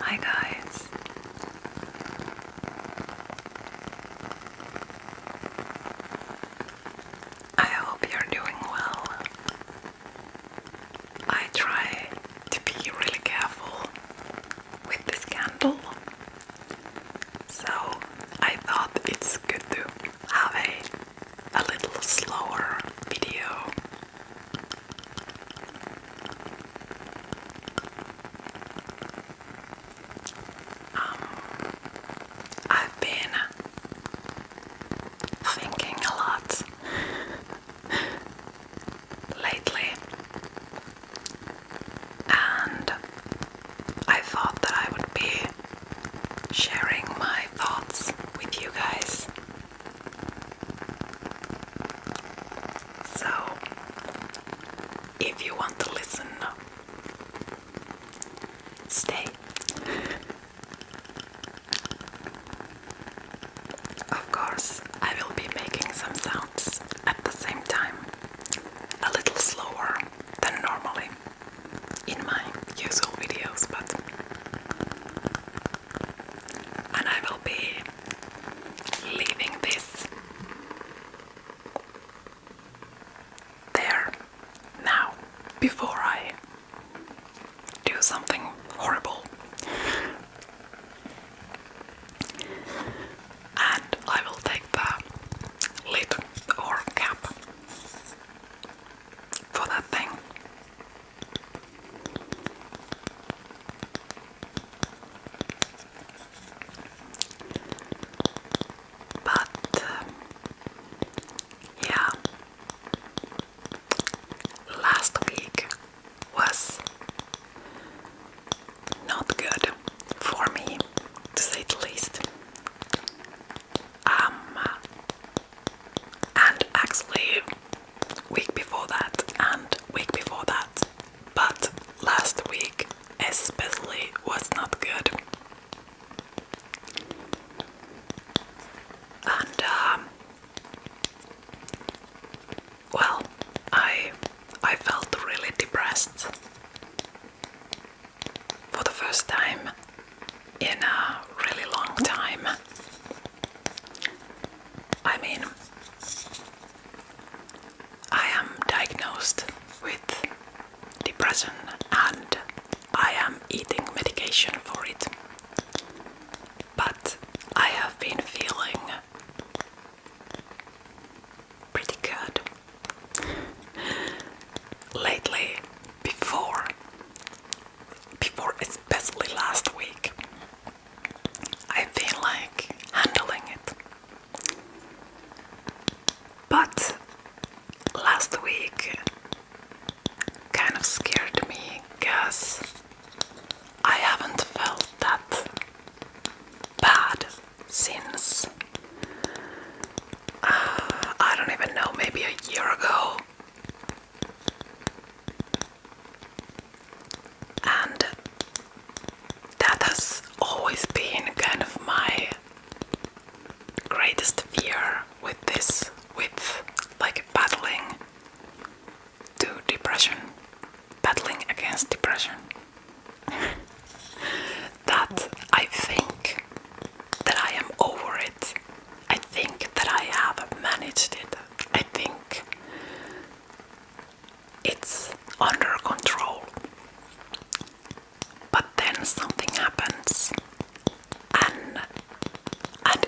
Hi guys. I hope you're doing well. I try to be really careful with this candle, so I thought it's good to have a little slower video. I've been thinking a lot lately, and I thought that I would be sharing my thoughts with you guys. So, if you want to listen, stay. Of course, I will be making some sounds at the same time, a little slower than normally in my usual videos, and I will be leaving this there now before I do something horrible. And I will take the lid or cap for that thing. But yeah, last week was not good for me, to say the least. And actually week before that and week before that, but last week especially was not good. And well, I felt really depressed for the first time in a really long time. I mean, I am diagnosed with depression and I am eating medication for it. But I have been feeling pretty good lately, before especially last week. I've been like handling it. But last week kind of scared me because I haven't felt that bad since I don't even know, maybe a year ago. And that has always been kind of my greatest fear with this, with like battling against depression. That I think that I am over it. I think that I have managed it. I think it's under control. But then something happens and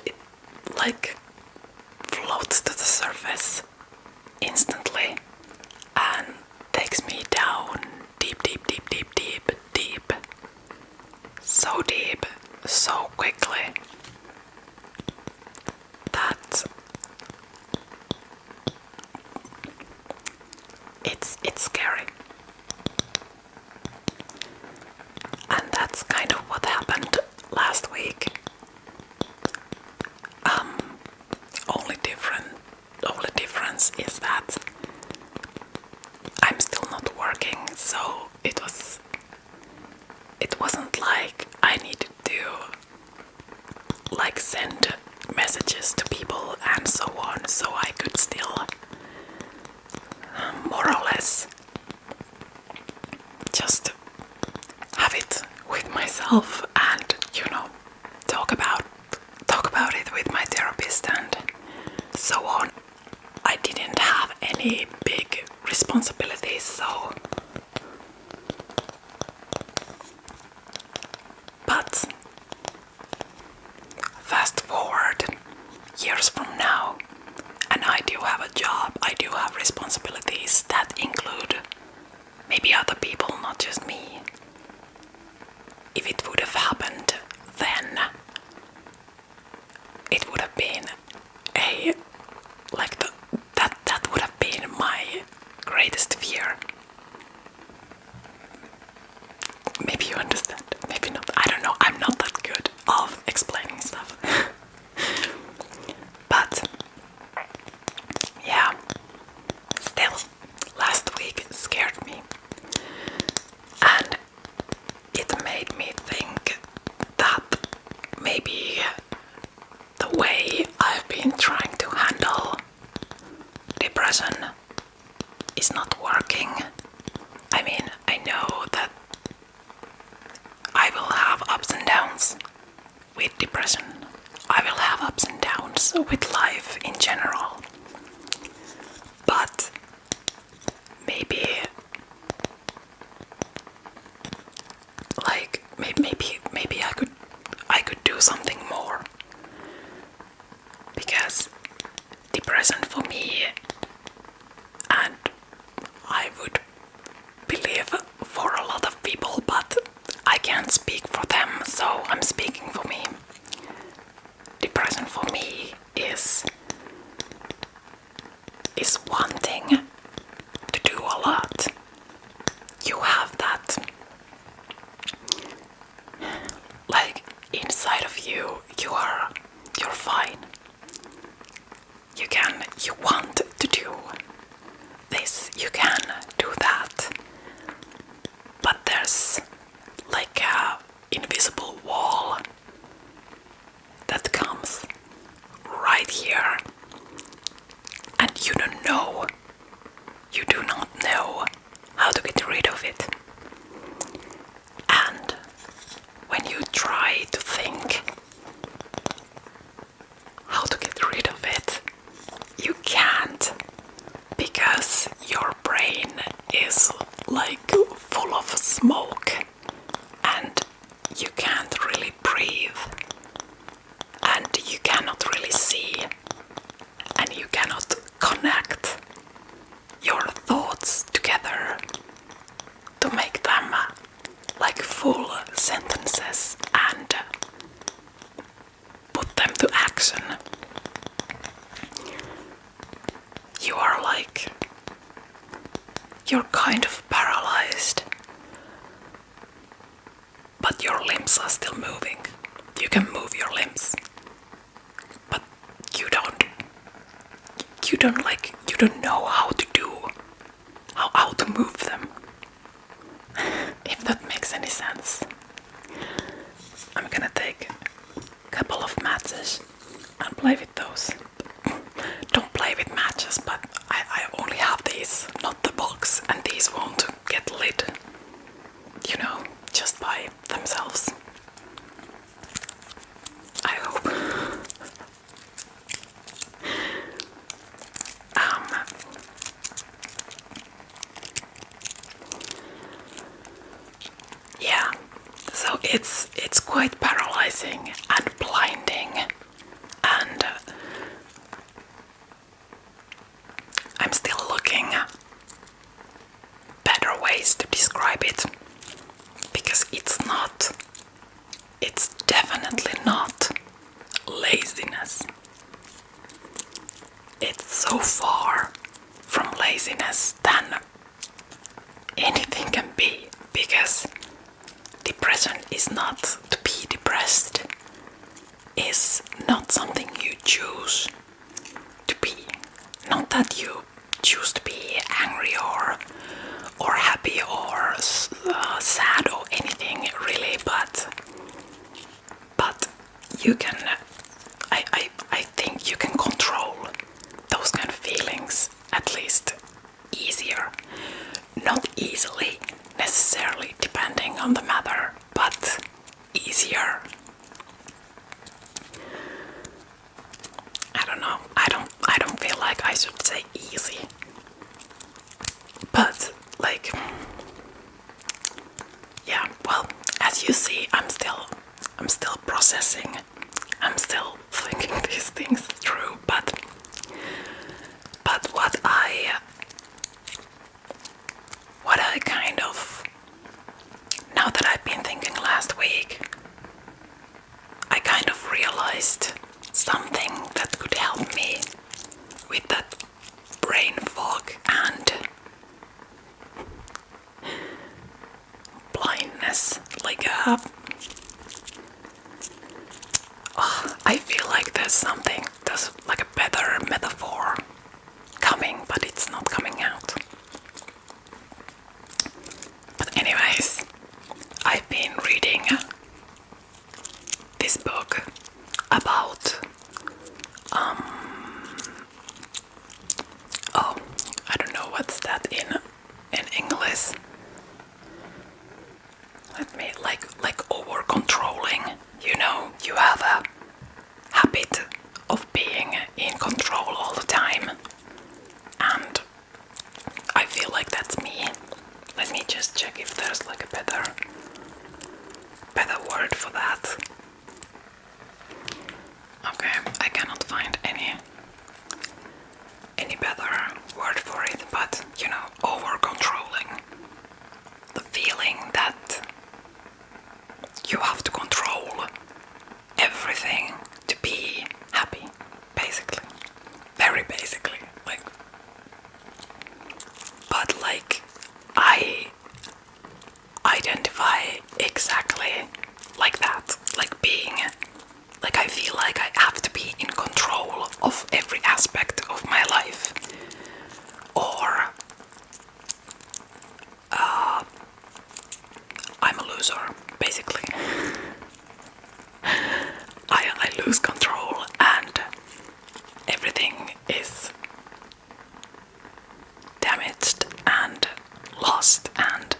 it like floats to the surface instantly and takes me down deep, so deep, so quickly that it's scary. And that's kind of what happened last week. Only difference is that I'm still not working, so it wasn't like I needed to like send messages to people and so on, so I could still more or less just have it with myself and so on. I didn't have any big responsibilities, so. But fast forward years from now, and I do have a job, I do have responsibilities that include maybe other people, not just me. If it would have happened then, it would have been that would have been my greatest fear. Maybe you understand, maybe not. I don't know, I'm not that good of explaining stuff. But yeah, still, last week scared me. And it made me think that maybe the way I've been trying to handle depression is not working. I mean, I know that I will have ups and downs with depression. I will have ups and downs with life in general. But maybe I could do something more. Because depression for me, and I would believe for a lot of people, but I can't speak for them, so I'm speaking for me. Depression for me is wanting to do a lot. You have that, like, inside of you, you're fine. You want to do this, you can do that. But there's like a invisible wall that comes right here, and you do not know how to get rid of it. And when you try to think how to get rid of it, you can't, because your brain is like full of smoke and you can't really breathe and you cannot really see and you cannot connect your thoughts together to make them like full sentences and put them to action. You're kind of paralyzed, but your limbs are still moving. You can move your limbs, but you don't know how to move them. If that makes any sense. I'm gonna take a couple of matches and play with those. Don't play with matches, but I only have these, not the box, and these won't get lit, just by themselves. I hope. Yeah, so it's quite paralyzing and blinding, and I'm still looking better ways to describe it, because it's definitely not laziness. It's so far from laziness than anything can be, because depression is not to be depressed, is not something you choose to be. Not that you choose to be angry or happy or sad or anything really, but you can. I think you can control those kind of feelings at least easier. Not easily necessarily, depending on the matter, but easier. I don't know. I don't feel like I should say easy. But like, yeah, well, as you see, I'm still processing. I'm still thinking these things through, but what I kind of, now that I've been thinking last week, I kind of realized something that could help me with that brain fog and blindness. Like, I feel like there's like a better metaphor coming, but it's not coming out. But anyways, I've been reading this book about I don't know what's that in English. Let me like over controlling. You know, you have a habit of being in control all the time, and I feel like that's me. Let me just check if there's like a better word for that. Okay, I cannot find any better word for it, but you know, over controlling. The feeling that you have to control everything to be happy, basically. Very basically, like. But like, I identify exactly like that, like being, like I feel like I have to be in control of every aspect of my life, or I'm a loser, basically. I lose control and everything is damaged and lost and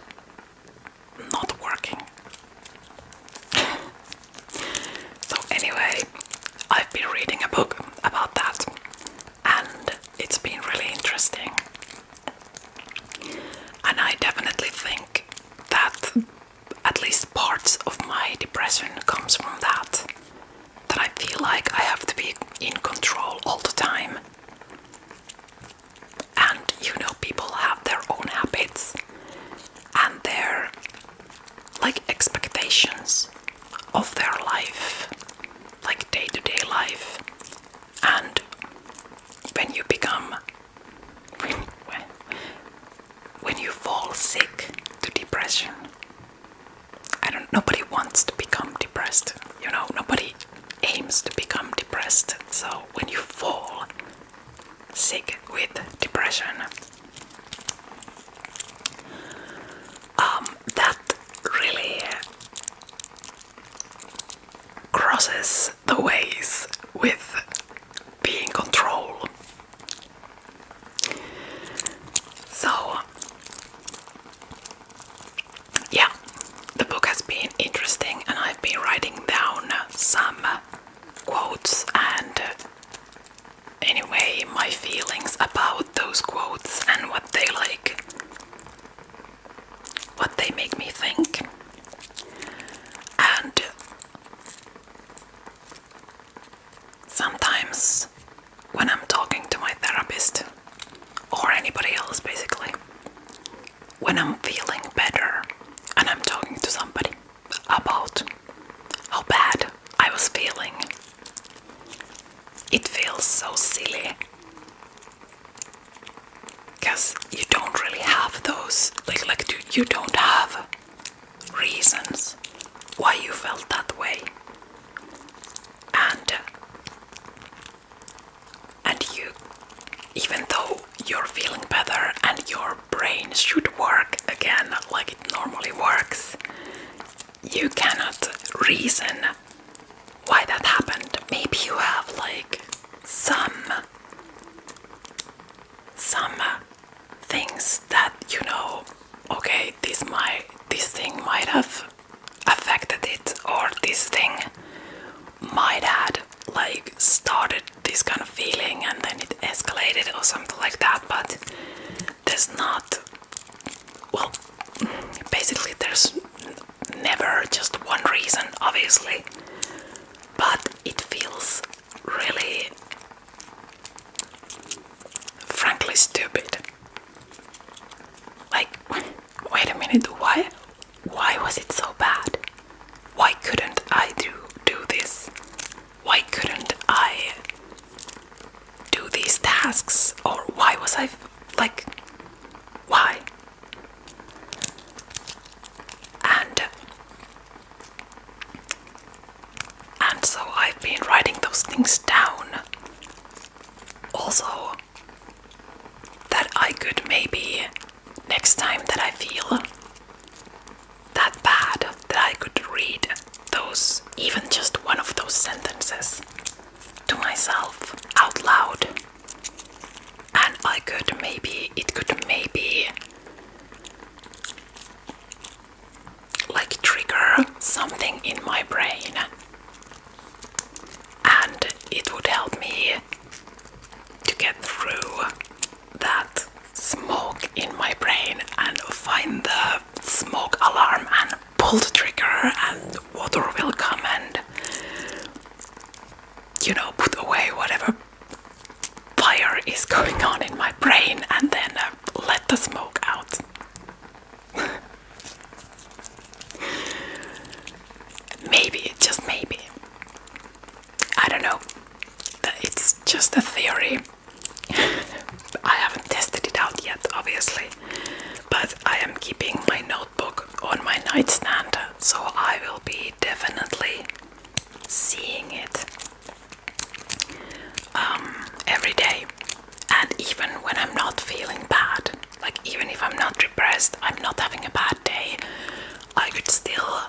not working. So anyway, I've been reading a book about that and it's been really interesting. And I definitely think that at least parts of my depression comes from that I feel like I have to be in control all the time. And you know, people have their own habits and their like expectations of their life, like day-to-day life. And when you become, when you fall sick to depression, nobody wants to become depressed, you know, nobody aims to become depressed. So when you fall sick with depression, that really crosses the ways with being control. So yeah, the book has been interesting and I've been writing down some quotes and anyway my feelings about those quotes and what they make me think. And sometimes when I'm talking to my therapist or anybody else basically, when I'm feeling better and I'm talking to somebody about how bad I was feeling, it feels so silly because you don't really have those, you don't have reasons why you felt that way. And you, even though you're feeling better and your brain should work again like it normally works, you cannot reason why that happened. Maybe you have like some things that you know, okay, this thing might have affected it, or this thing might have like started this kind of feeling and then it escalated obviously, but it feels really, frankly, stupid. Like, wait a minute, why was it so bad? Why couldn't I do this? Why couldn't I do these tasks? Or why was I like, why? And so I've been writing those things down. Also, that I could maybe, next time that I feel that bad, that I could read those, even just one of those sentences to myself out loud. And it could maybe like trigger something in my brain. And it would help me to get through that smoke in my brain and find the smoke alarm and pull the trigger, and water will come and, you know, put away whatever fire is going on in my brain, and then let the smoke out. Maybe, just maybe. I don't know. It's just a theory. I haven't tested it out yet, obviously. But I am keeping my notebook on my nightstand, so I will be definitely seeing it every day. And even when I'm not feeling bad, like even if I'm not depressed, I'm not having a bad day, I could still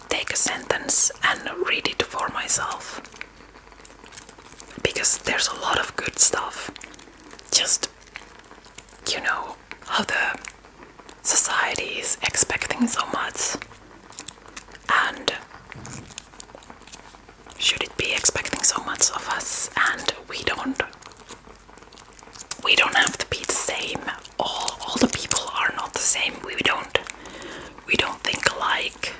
take a sentence and read it for myself. Because there's a lot of good stuff. Just, you know, how the society is expecting so much. And should it be expecting so much of us, and we don't have to be the same. All the people are not the same. We don't think alike.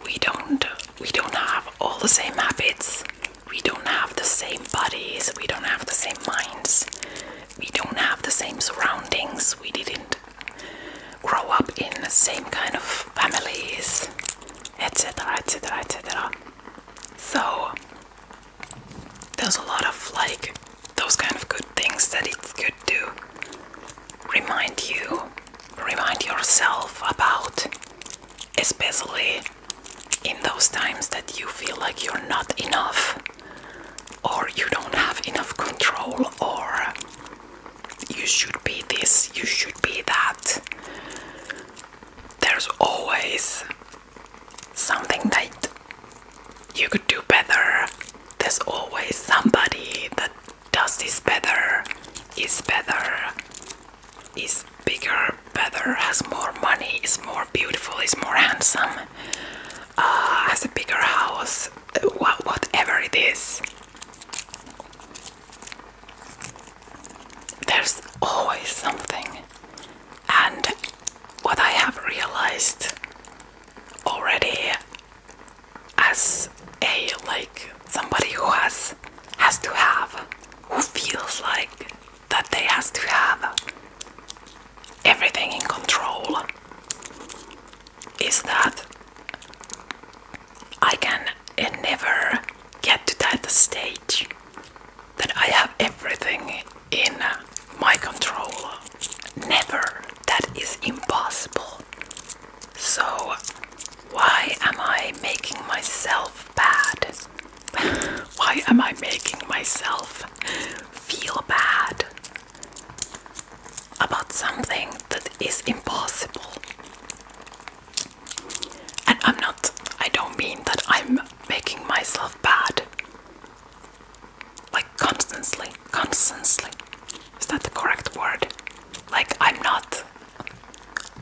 We don't have all the same habits. We don't have the same bodies. We don't have the same minds. We don't have the same surroundings. We didn't grow up in the same kind of families, etc, etc, etc. So there's a lot of like those kind of good things that it's good to remind yourself about, especially in those times that you feel like you're not enough, or you don't have enough control, or you should be this, you should be that. There's always something that you could do better. There's always somebody that does this better, is bigger, better, has more money, is more beautiful, is more handsome, has a bigger house, whatever it is. There's always something. And what I have realized already as somebody who has to have, who feels like that they has to have everything in control, is that I can never get to that stage that I have everything in my control. Never. That is impossible. So why am I making myself bad? Why am I making myself feel bad about something that is impossible? And I don't mean that I'm making myself bad like constantly. Is that the correct word? Like, I'm not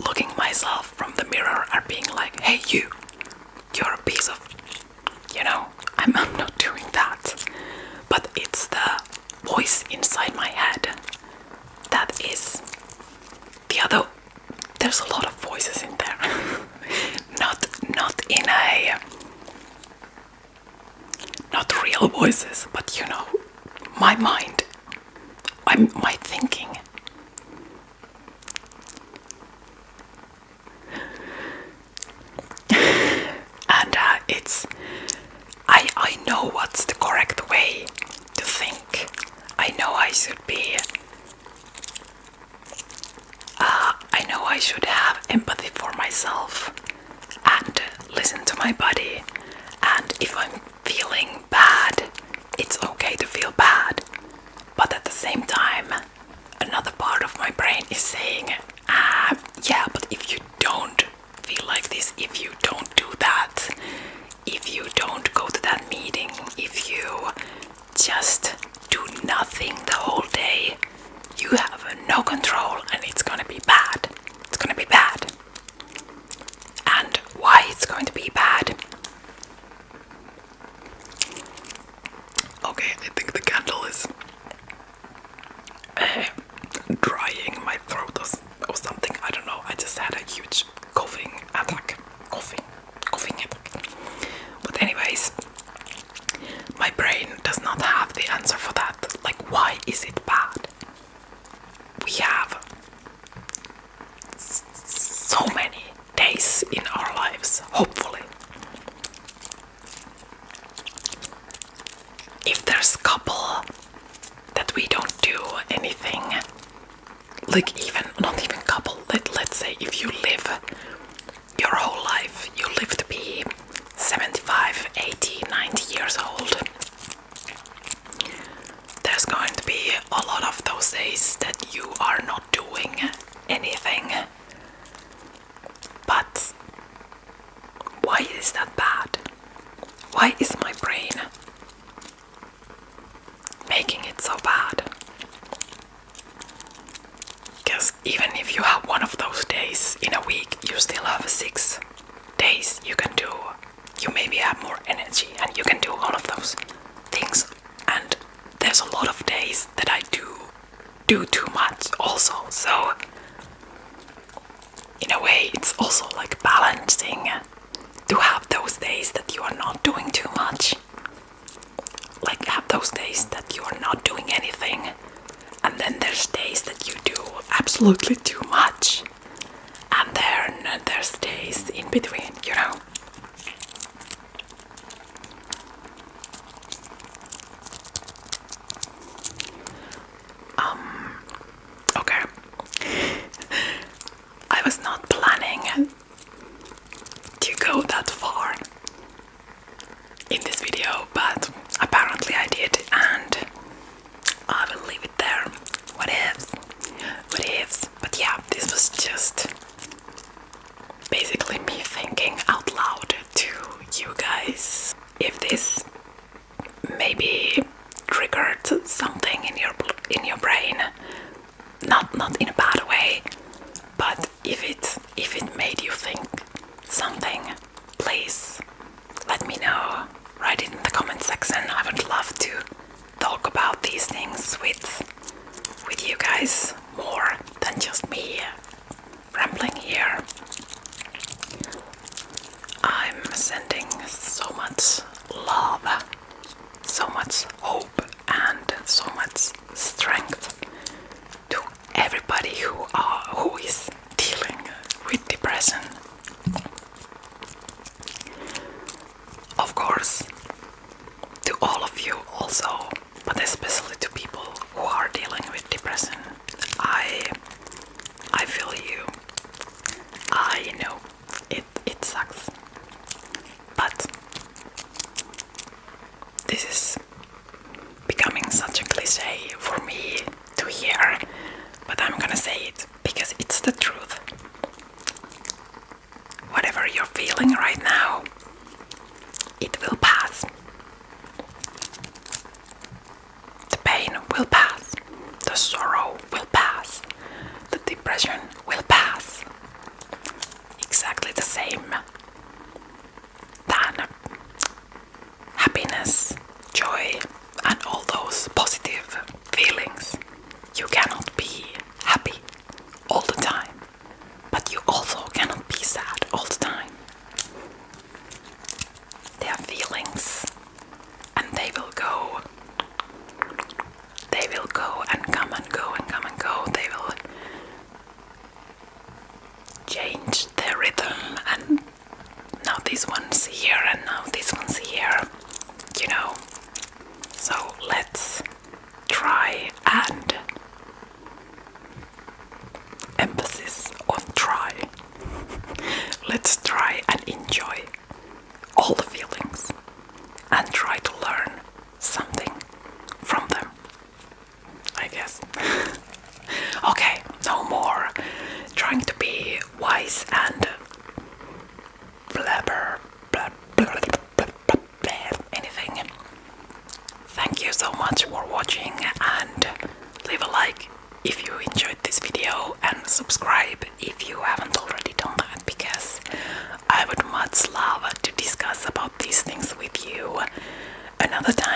looking myself from the mirror and being like, hey, you're a piece of, I'm not doing that. But it's the voice inside my head that is there's a lot of voices in there. not in a not real voices, but you know, my mind, my thinking. And I know what's the correct way to think. I know I should have empathy for myself and listen to my body. And if I'm feeling bad, it's okay to feel bad. But at the same time, another part of my brain is saying, yeah, but if you don't feel like this, if you don't do that, if you don't go to that meeting, if you just do nothing the whole day, you have no control and it's gonna be bad. It's gonna be bad. And why it's going to be bad? Okay, I think the candle is drying my throat or something. I don't know. I just had a huge coughing attack. Coughing attack. But anyways, my brain does not have the answer for that. Like, why is it bad? We have so many days in our lives, hopefully. If there's a couple that we don't do anything, like not even couple, let's say if you live your whole life, you live to be 75, 80, 90 years old, there's going to be a lot of those days that you are not doing anything. But why is that bad? Why is my brain making it so bad? Because even if you have one of those days in a week, you still have 6 days you can do. You maybe have more energy and you can do all of those things. And there's a lot of days that I do too much also. So in a way, it's also like balancing to have those days that you are not doing too much. Like have those days that you are not doing anything, and then there's days that you do absolutely too much, and then there's days in between, you know. Okay. I was not planning to go that far in this video, but apparently I did, and I will leave it there. What ifs? But yeah, this was just basically me thinking out loud to you guys. If this maybe triggered something in your brain, not in a bad way, but if it made you think something, please let me know. Write it in the comment section. I would love to talk about these things with you guys more than just me rambling here. I'm sending so much love, so much hope, and so much strength to everybody who is dealing with depression. Of course, to all of you also, but especially to people who are dealing with depression. I feel you. I know it sucks, but this is becoming such a cliche for me to hear, but I'm gonna say it because it's the truth. Whatever you're feeling right now, it will pass. The pain will pass. The sorrow will pass. The depression will pass. Exactly the same than happiness, joy, and all those positive feelings. You cannot be happy all the time, but you also cannot be sad all the time. They are feelings, and much for watching, and leave a like if you enjoyed this video and subscribe if you haven't already done that, because I would much love to discuss about these things with you another time.